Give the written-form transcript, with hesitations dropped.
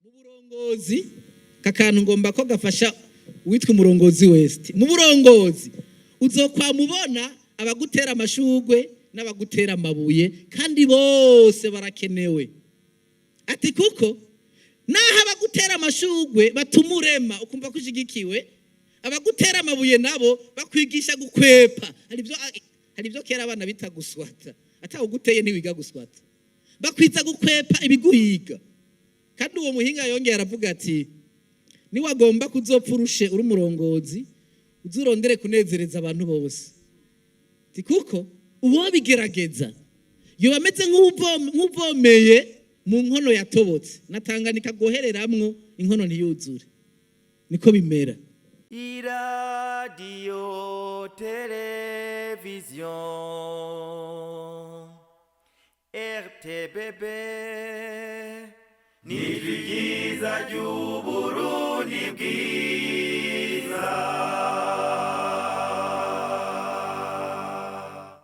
mu burongozi kakantu ngomba ko gafasha witwa umurongozi wese mu burongozi uzokwamubona abagutera amashugwe n'abagutera amabuye kandi bose barakenewe ati kuko naho abagutera amashugwe batumurema ukumva kushigikiwe abagutera amabuye nabo bakwigisha gukwepa hari byo kera abana bita guswata atawuguteye ntiwiga guswata bakwiza gukwepa ibiguhiga kandi uwo muhinga yongeye aravuga ati niwagomba kuzopfurushe uri umurongozi uzurondere kunezereza abantu bose ati kuko uwo bigerageza yo bameze nk'uvomeye mu nkono yatobotse natanganika gohereramwo inkono ntiyuzure niko bimera iradiyo televiziyo RTBB ni ryiza ry'Uburundi bwiza